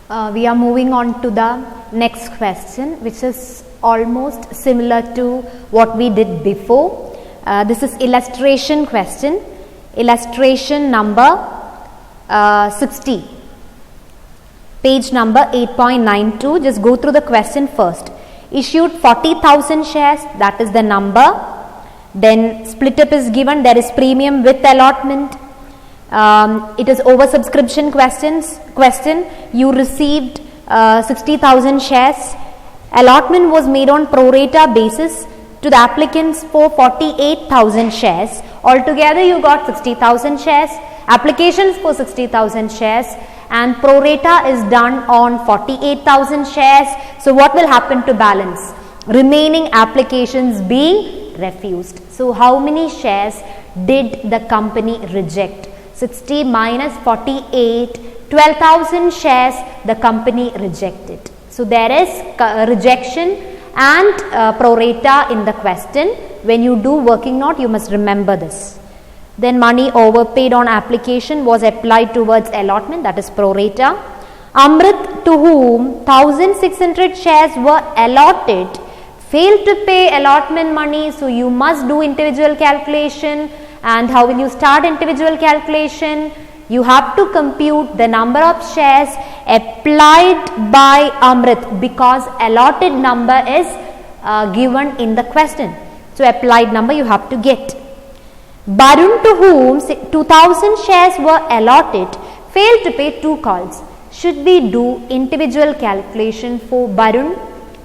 We are moving on to the next question, which is almost similar to what we did before. This is illustration question, illustration number 60, page number 8.92. Just go through the question first. Issued 40,000 shares, that is the number. Then split up is given, there is premium with allotment. It is oversubscription question. You received 60,000 shares. Allotment was made on pro rata basis to the applicants for 48,000 shares. Altogether you got 60,000 shares. Applications for 60,000 shares and pro rata is done on 48,000 shares. So what will happen to balance? Remaining applications being refused. So how many shares did the company reject? 60 minus 48, 12,000 shares the company rejected. So there is rejection and pro rata in the question. When you do working note, you must remember this. Then money overpaid on application was applied towards allotment, that is pro rata. Amrit, to whom 1,600 shares were allotted, failed to pay allotment money. So you must do individual calculation. And how will you start individual calculation? You have to compute the number of shares applied by Amrit, because allotted number is given in the question. So applied number you have to get. Barun, to whom 2,000 shares were allotted, failed to pay 2 calls. Should we do individual calculation for Barun?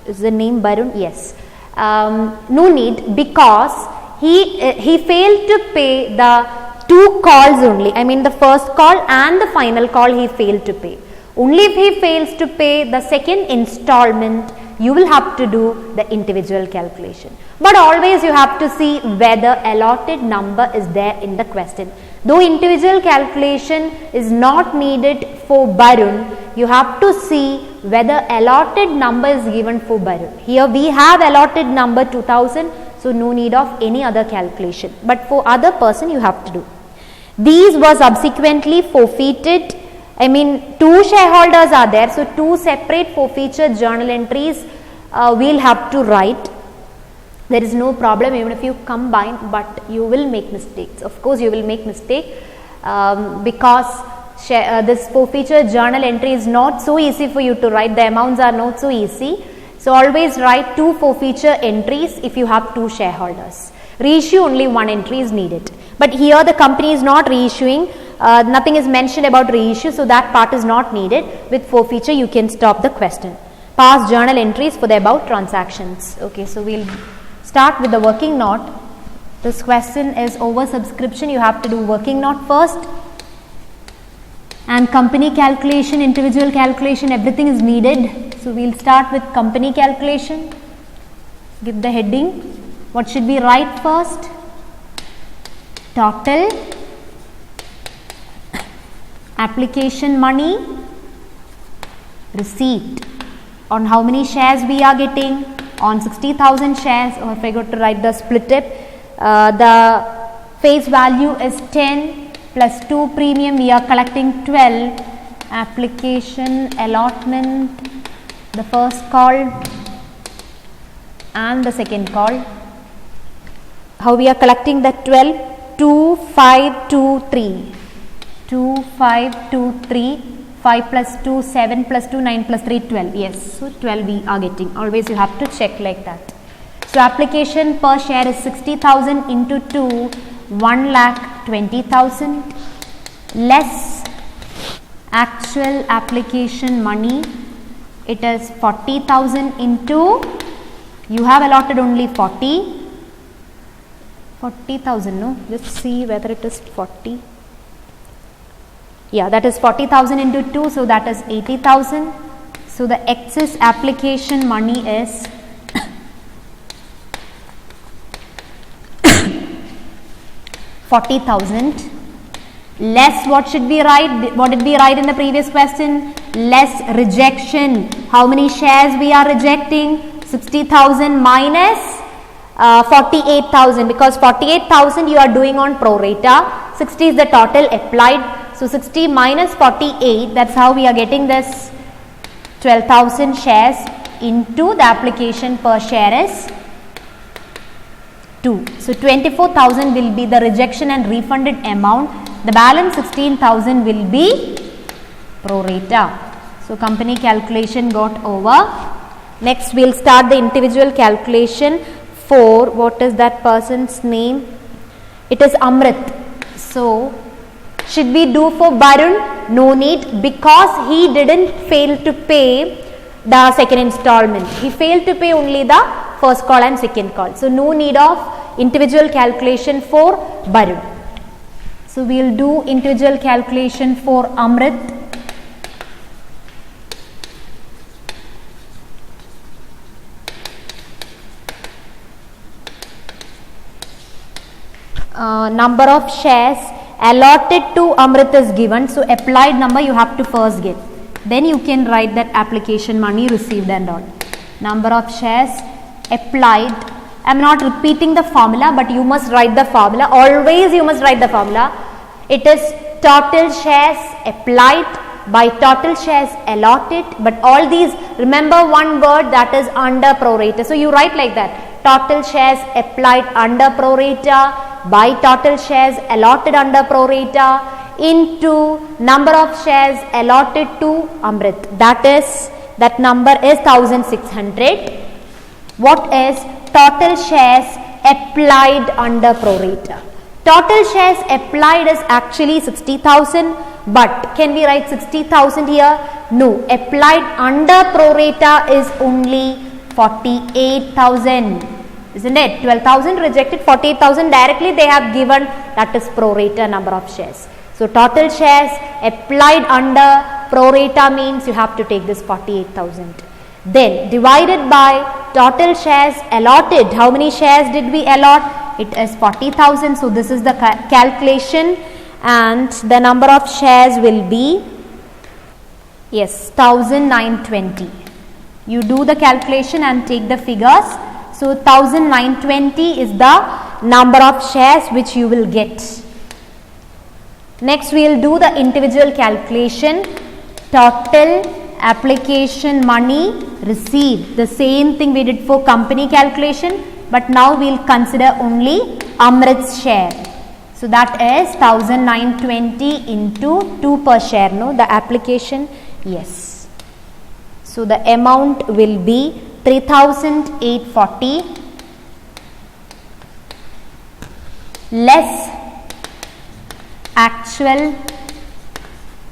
Is the name Barun? Yes. No need, because he failed to pay the 2 calls only. I mean the first call and the final call he failed to pay. Only if he fails to pay the second installment, you will have to do the individual calculation. But always you have to see whether allotted number is there in the question. Though individual calculation is not needed for Barun, you have to see whether allotted number is given for Barun. Here we have allotted number 2,000. So no need of any other calculation, but for other person you have to do. These were subsequently forfeited. I mean 2 shareholders are there, so 2 separate forfeiture journal entries we'll have to write. There is no problem even if you combine, but you will make mistakes. Of course you will make mistake because this forfeiture journal entry is not so easy for you to write. The amounts are not so easy. So always write 2 forfeiture entries if you have 2 shareholders. Reissue only 1 entry is needed. But here the company is not reissuing. Nothing is mentioned about reissue, so that part is not needed. With forfeiture you can stop the question. Pass journal entries for the above transactions. Okay, so we'll start with the working note. This question is oversubscription. You have to do working note first. And company calculation, individual calculation, everything is needed. So we'll start with company calculation. Give the heading. What should we write first? Total application money received. On how many shares we are getting? On 60,000 shares. Or if I go to write the split tip, the face value is 10 plus 2 premium. We are collecting 12. Application, allotment, the first call and the second call. How we are collecting that 12? 2, 5, 2, 3. 2, 5, 2, 3. 5 plus 2, 7 plus 2, 9 plus 3, 12. Yes, so 12 we are getting. Always you have to check like that. So application per share is 60,000 into 2, 1,20,000 less actual application money. It is 40,000 into, you have allotted only 40,000, no? Just see whether it is 40. Yeah, that is 40,000 into 2, so that is 80,000. So the excess application money is 40,000. Less, what should we write? What did we write in the previous question? Less rejection. How many shares we are rejecting? 60,000 minus 48,000, because 48,000 you are doing on pro rata. 60 is the total applied. So 60 minus 48, that's how we are getting this 12,000 shares into the application per share is 2. So 24,000 will be the rejection and refunded amount. The balance 16,000 will be pro rata. So company calculation got over. Next we will start the individual calculation for what is that person's name? It is Amrit. So should we do for Barun? No need, because he didn't fail to pay the second installment. He failed to pay only the first call and second call. So no need of individual calculation for Barun. So we will do individual calculation for Amrit. Number of shares allotted to Amrit is given. So applied number you have to first get. Then you can write that application money received and all. Number of shares applied. I am not repeating the formula, but you must write the formula. Always you must write the formula. It is total shares applied by total shares allotted. But all these, remember one word, that is under pro rata. So you write like that. Total shares applied under pro rata by total shares allotted under pro rata into number of shares allotted to Amrit. That number is 1600. What is total shares applied under pro rata? Total shares applied is actually 60,000, but can we write 60,000 here? No. Applied under pro rata is only 48,000. Isn't it? 12,000 rejected, 48,000 directly they have given, that is pro rata number of shares. So total shares applied under pro rata means you have to take this 48,000. Then divided by total shares allotted. How many shares did we allot? It is 40,000. So this is the calculation, and the number of shares will be 1,920. You do the calculation and take the figures. So 1,920 is the number of shares which you will get. Next we will do the individual calculation. Total application money received. The same thing we did for company calculation, but now we will consider only Amrit's share. So that is 1,920 into 2 per share. No, the application, yes. So the amount will be 3,840 less actual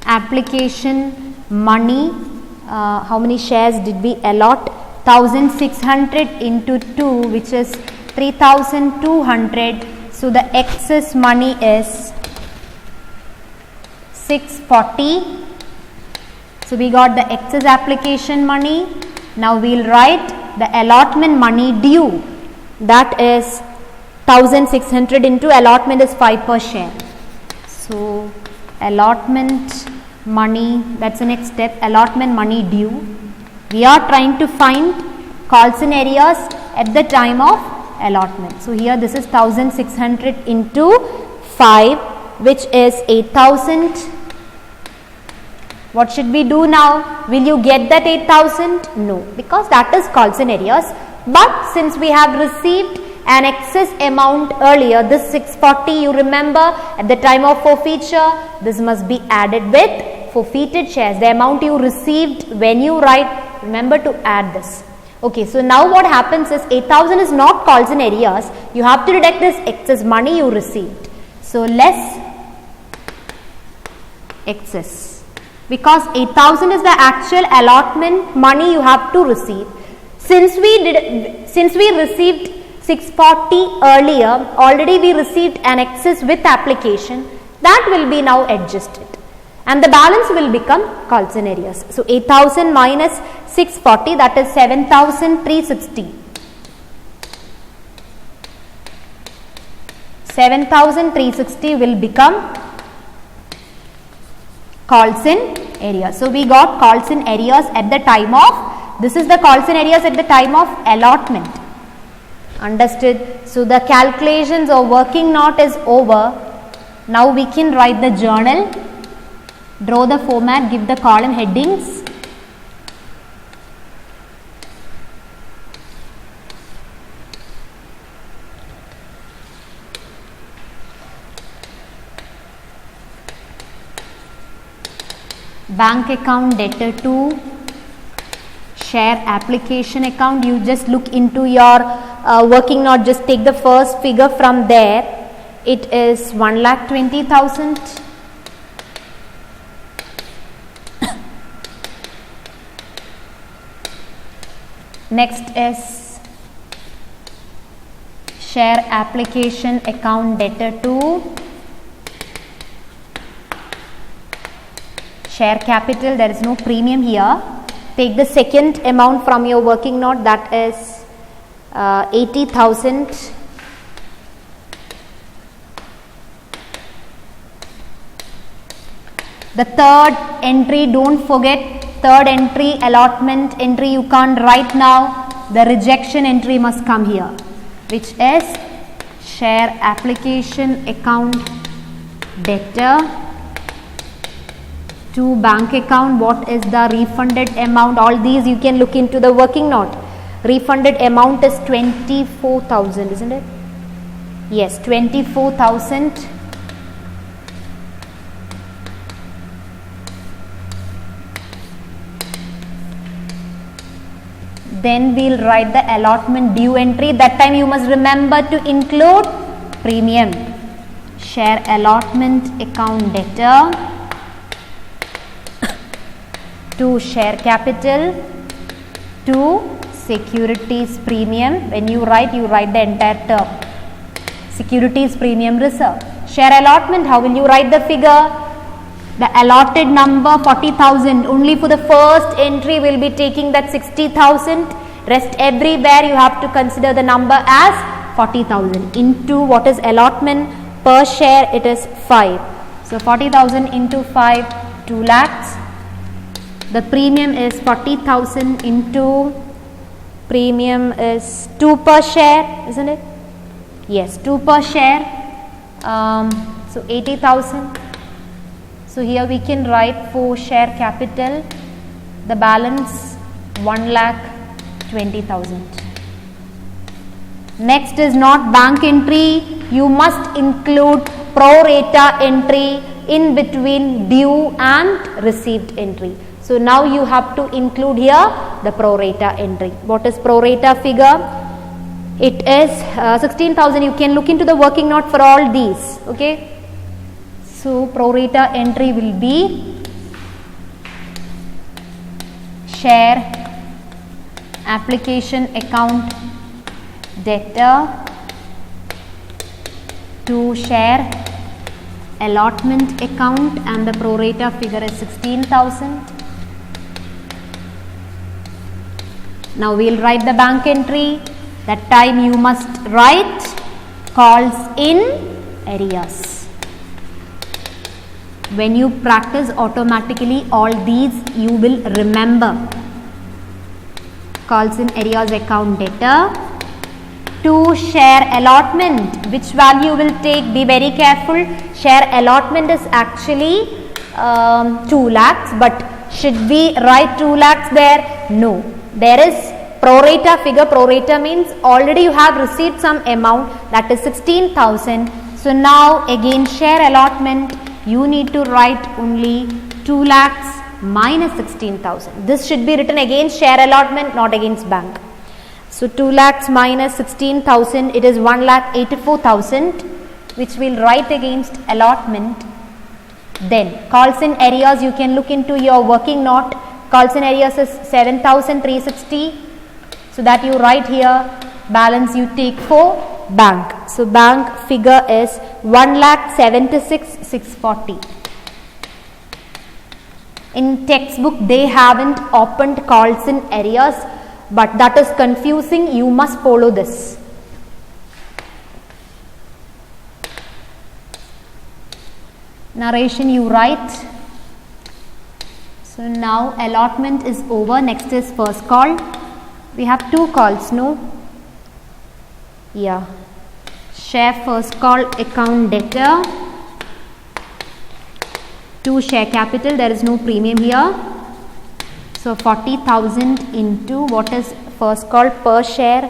application money. How many shares did we allot? 1,600 into 2, which is 3,200. So the excess money is 640. So we got the excess application money. Now we will write the allotment money due. That is 1,600 into allotment is 5 per share. So allotment money, that's the next step. Allotment money due. We are trying to find Carlson areas at the time of allotment. So here this is 1,600 into 5, which is 8,000. What should we do now? Will you get that 8,000? No, because that is Carlson areas. But since we have received an excess amount earlier, this 640, you remember at the time of forfeiture, this must be added with forfeited shares. The amount you received when you write, remember to add this. Okay, so now what happens is 8,000 is not Carlson areas. You have to deduct this excess money you received. So less excess. Because 8,000 is the actual allotment money you have to receive. Since we received 640 earlier, already we received an excess with application, that will be now adjusted. And the balance will become Carlson areas. So 8,000 minus 640, that is 7,360. 7,360 will become Carlson area. So we got Carlson areas at the time of, this is the Carlson areas at the time of allotment. Understood? So the calculations or working note is over. Now we can write the journal, draw the format, give the column headings. bank account debtor to share application account. You just look into your working note, just take the first figure from there. It is 1,20,000. Next is share application account debtor to share capital. There is no premium here. Take the second amount from your working note, that is 80,000. The third entry, don't forget, third entry, allotment entry, you can't write now. The rejection entry must come here, which is share application account debtor to bank account. What is the refunded amount? All these you can look into the working note. Refunded amount is 24,000, isn't it? Yes, 24,000. Then we'll write the allotment due entry. That time you must remember to include premium. Share allotment account debtor to share capital to securities premium. When you write the entire term. Securities premium reserve. Share allotment, how will you write the figure? The allotted number 40,000. Only for the first entry will be taking that 60,000. Rest everywhere you have to consider the number as 40,000 into what is allotment per share, it is 5. So 40,000 into 5, 2 lakhs. The premium is 40,000 into premium is 2 per share, isn't it? Yes, 2 per share. So 80,000. So here we can write for share capital, the balance 1,20,000. Next is not bank entry. You must include pro rata entry in between due and received entry. So now you have to include here the pro rata entry. What is pro rata figure? It is 16,000. You can look into the working note for all these. Okay. So pro rata entry will be share application account debtor to share allotment account, and the pro rata figure is 16,000. Now we will write the bank entry. That time you must write calls in arrears. When you practice automatically all these you will remember. Calls in arrears account debtor to share allotment. Which value will take? Be very careful. Share allotment is actually 2 lakhs, but should we write 2 lakhs there? No. There is pro rata figure. Pro rata means already you have received some amount, that is 16,000. So now again share allotment, you need to write only 2 lakhs minus 16,000. This should be written against share allotment, not against bank. So 2 lakhs minus 16,000, it is 1,84,000, which we will write against allotment. Then calls in arrears, you can look into your working note. Calls in arrears is 7,360. So that you write here, balance you take for bank. So bank figure is 1,76,640. In textbook they haven't opened calls in arrears, but that is confusing. You must follow this. Narration you write. So now allotment is over. Next is first call. We have 2 calls, no? Yeah. Share first call account debtor to share capital. There is no premium here. So 40,000 into what is first call per share?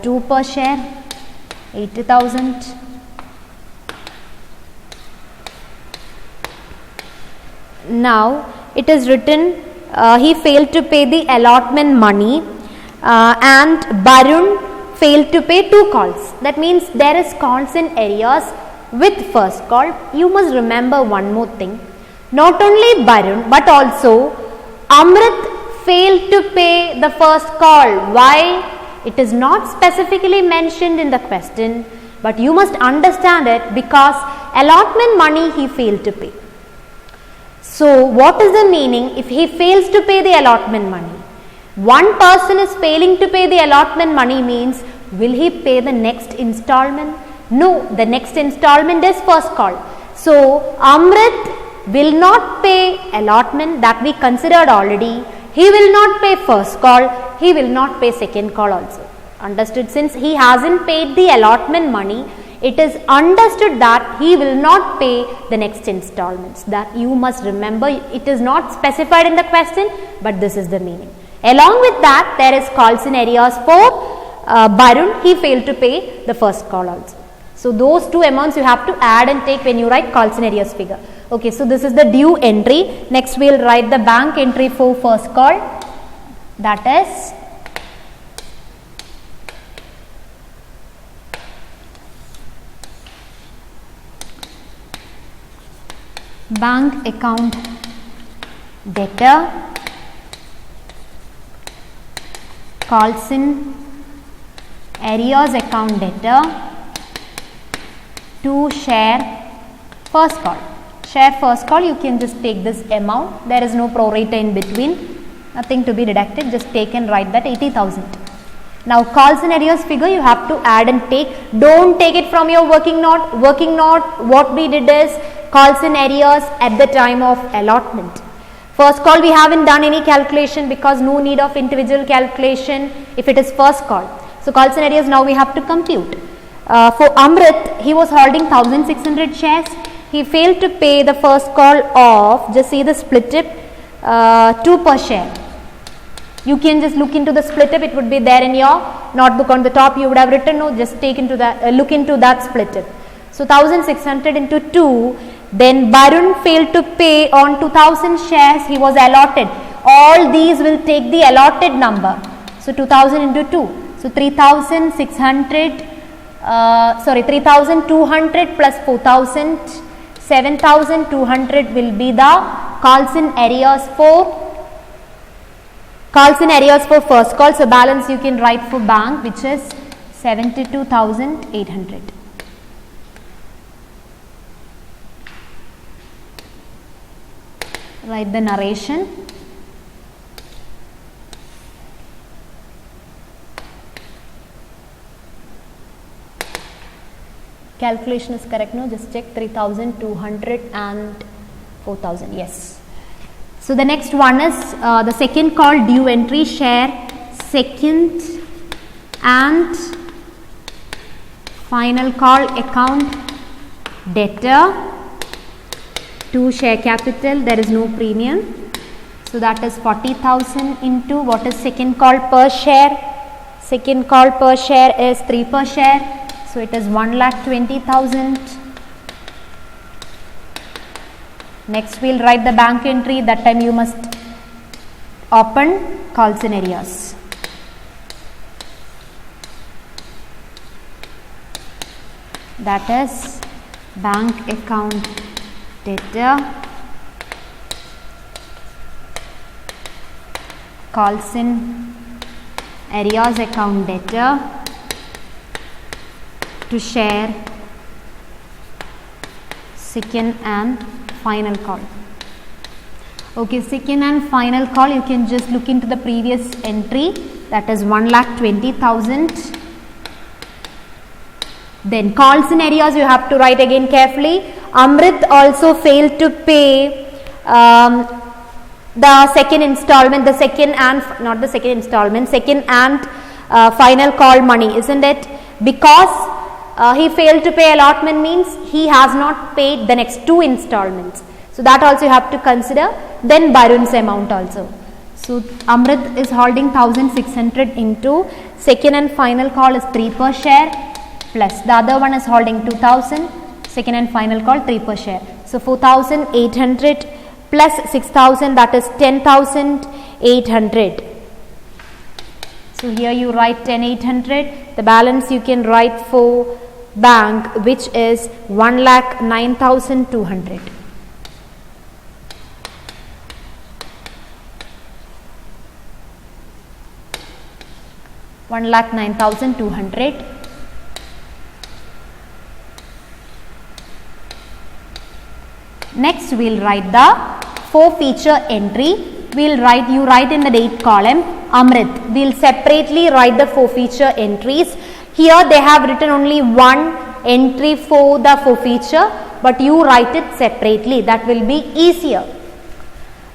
2 per share, 80,000. Now it is written he failed to pay the allotment money and Barun failed to pay 2 calls. That means there is calls in areas with first call. You must remember one more thing. Not only Barun but also Amrit failed to pay the first call. Why? It is not specifically mentioned in the question, but you must understand it because allotment money he failed to pay. So what is the meaning if he fails to pay the allotment money? One person is failing to pay the allotment money means will he pay the next installment? No, the next installment is first call. So Amrit will not pay allotment that we considered already. He will not pay first call. He will not pay second call also. Understood? Since he hasn't paid the allotment money, it is understood that he will not pay the next installments. That you must remember. It is not specified in the question, but this is the meaning. Along with that, there is calls in areas for Barun. He failed to pay the first call also. So those two amounts you have to add and take when you write calls in areas figure. Okay, so this is the due entry. Next we will write the bank entry for first call. That is bank account debtor, calls in arrears account debtor to share first call. Share first call, you can just take this amount. There is no prorata in between, nothing to be deducted. Just take and write that 80,000. Now calls in arrears figure you have to add and take. Don't take it from your working note. Working note, what we did is calls in arrears at the time of allotment. First call we haven't done any calculation because no need of individual calculation if it is first call. So calls in arrears now we have to compute. For Amrit, he was holding 1600 shares. He failed to pay the first call of, just see the split tip, 2 per share. You can just look into the split tip, it would be there in your notebook on the top. You would have written, no, just take into that, look into that split tip. So 1600 into 2, then Barun failed to pay on 2000 shares he was allotted. All these will take the allotted number. So 2000 into 2. So 3200 plus 4000, 7200 will be the calls in arrears for first call. So balance you can write for bank, which is 72,800. Write the narration. Calculation is correct, no? Just check 3200 and 4000. Yes. So the next one is the second call due entry, share second and final call account debtor to share capital. There is no premium. So that is 40,000 into what is second call per share. Second call per share is 3 per share. So it is 1,20,000. Next we will write the bank entry. That time you must open calls in arrears. That is bank account debtor, calls in arrears account debtor to share second and final call. Okay, second and final call, you can just look into the previous entry, that is 1,20,000. Then calls in arrears you have to write again carefully. Amrit also failed to pay the second installment, second and final call money, isn't it? Because he failed to pay allotment means he has not paid the next 2 installments. So that also you have to consider. Then Barun's amount also. So Amrit is holding 1600 into second and final call is 3 per share, plus the other one is holding 2000, second and final call 3 per share. So 4,800 plus 6,000, that is 10,800. So here you write 10,800. The balance you can write for bank, which is 1,09,200. $1,09,200. Next, we'll write the forfeiture entry. You write in the date column Amrit. We'll separately write the forfeiture entries. Here they have written only one entry for the forfeiture, but you write it separately. That will be easier.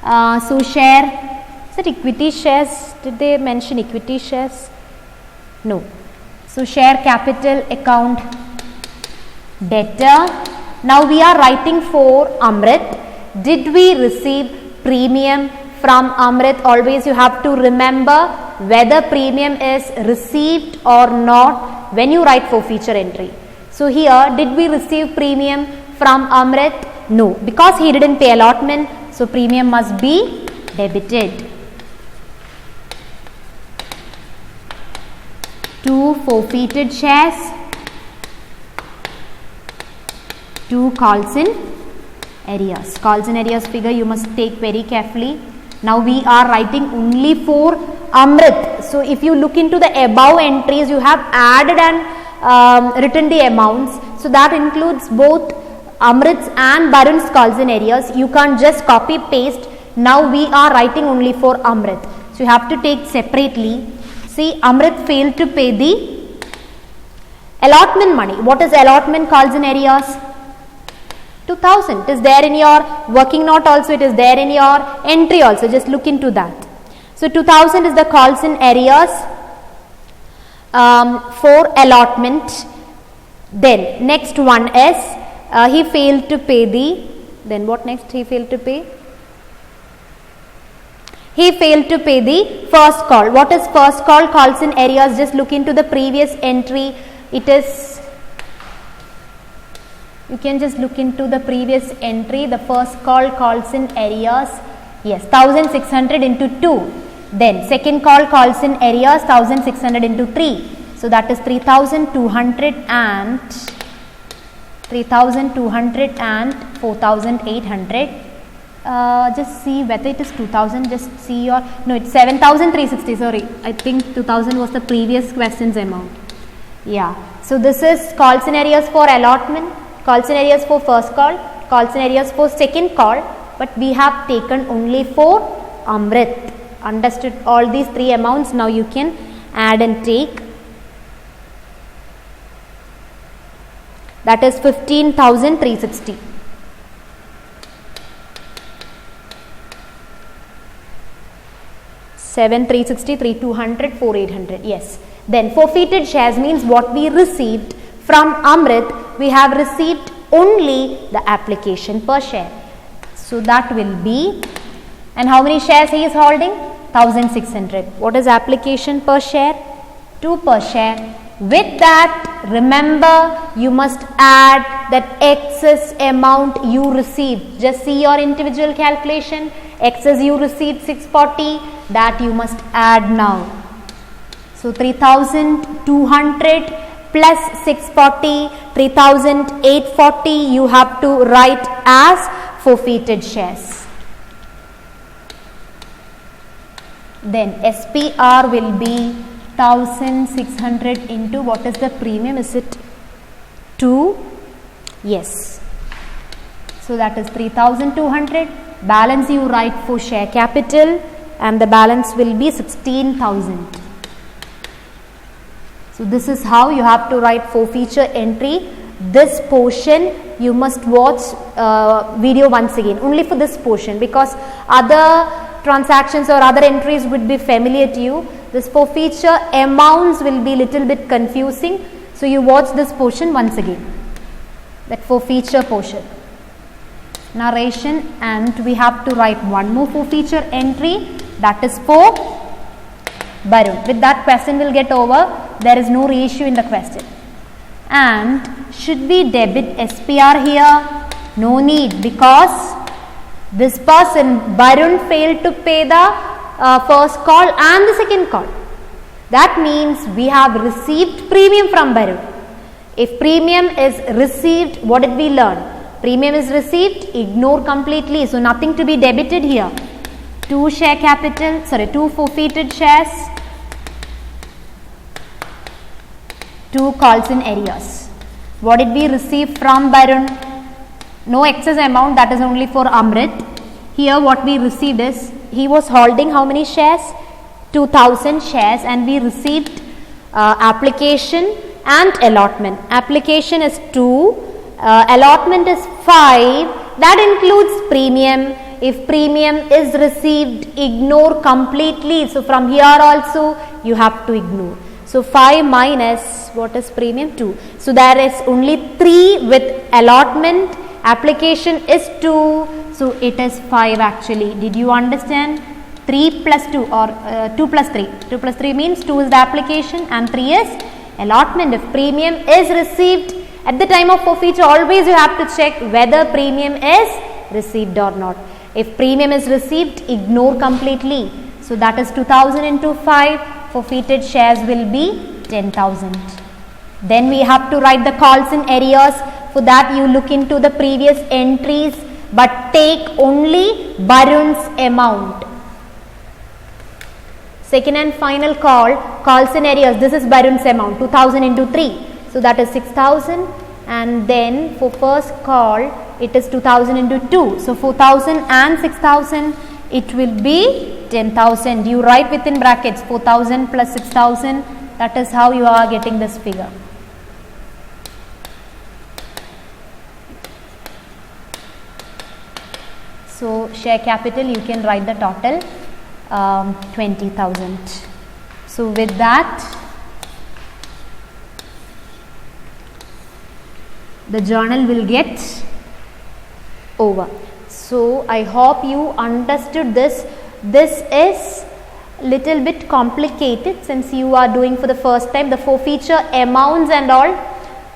So share, is it equity shares? Did they mention equity shares? No. So share capital account debtor. Now we are writing for Amrit. Did we receive premium from Amrit? Always you have to remember whether premium is received or not when you write forfeiture entry. So here, did we receive premium from Amrit? No, because he didn't pay allotment, so premium must be debited. 2 forfeited shares, 2 calls in arrears. Calls in arrears figure you must take very carefully. Now we are writing only for Amrit. So if you look into the above entries, you have added and written the amounts. So that includes both Amrit's and Barun's calls in arrears. You can't just copy paste. Now we are writing only for Amrit. So you have to take separately. See, Amrit failed to pay the allotment money. What is allotment calls in arrears? 2,000. It is there in your working note also. It is there in your entry also. Just look into that. So 2,000 is the calls in arrears for allotment. Then next one is he failed to pay the. Then what next? He failed to pay. He failed to pay the first call. What is first call? Calls in arrears. Just look into the previous entry. It is. You can just look into the previous entry. The first call calls in arrears. Yes, 1,600 into 2. Then second call calls in arrears 1,600 into 3. So that is 3,200 and 4,800. Just see whether it is 2,000. Just see your, no, it's 7,360. Sorry, I think 2,000 was the previous question's amount. Yeah. So this is calls in arrears for allotment, calls in arrears for first call, calls in arrears for second call, but we have taken only for Amrit. Understood all these 3 amounts. Now you can add and take. That is 15,360. Seven 360, 3,200, 4,800. Yes. Then forfeited shares means what we received from Amrit. We have received only the application per share. So that will be, and how many shares he is holding? 1,600. What is application per share? 2 per share. With that, remember you must add that excess amount you received. Just see your individual calculation. Excess you received 640, that you must add now. So 3,200 plus 640, 3,840 you have to write as forfeited shares. Then SPR will be 1,600 into, what is the premium? Is it 2? Yes. So that is 3,200. Balance you write for share capital, and the balance will be 16,000. So this is how you have to write forfeiture entry. This portion you must watch video once again, only for this portion, because other transactions or other entries would be familiar to you. This forfeiture amounts will be little bit confusing. So you watch this portion once again, that forfeiture portion. Narration, and we have to write one more forfeiture entry, that is for Barun. With that, question will get over. There is no reissue in the question. And should we debit SPR here? No need, because This person, Barun, failed to pay the first call and the second call. That means we have received premium from Barun. If premium is received, what did we learn? Premium is received, ignore completely. So nothing to be debited here. 2 forfeited shares, 2 calls in arrears. What did we receive from Barun? No excess amount, that is only for Amrit. Here what we received is, he was holding how many shares? 2000 shares, and we received application and allotment. Application is 2, allotment is 5, that includes premium. If premium is received, ignore completely. So from here also you have to ignore. So 5 minus what is premium? 2. So there is only 3 with allotment. Application is 2. So it is 5 actually. Did you understand? 3 plus 2 or 2 plus 3. 2 plus 3 means 2 is the application and 3 is allotment. If premium is received at the time of forfeiture, always you have to check whether premium is received or not. If premium is received, ignore completely. So that is 2000 into 5, forfeited shares will be 10,000. Then we have to write the calls in arrears. For that you look into the previous entries, but take only Barun's amount. Second and final call, calls in arrears. This is Barun's amount, 2000 into 3. So that is 6000. And then for first call, it is 2000 into 2. So 4000 and 6000, it will be 10,000. You write within brackets 4000 plus 6000. That is how you are getting this figure. So share capital, you can write the total 20,000. So with that, the journal will get over. So I hope you understood this. This is little bit complicated since you are doing for the first time the forfeiture amounts and all,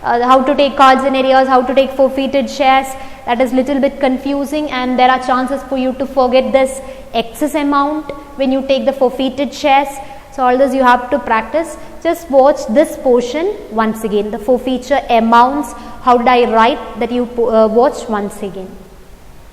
how to take calls in arrears, how to take forfeited shares. That is little bit confusing, and there are chances for you to forget this excess amount when you take the forfeited shares. So all this you have to practice. Just watch this portion once again, the forfeiture amounts. How did I write that? You watch once again.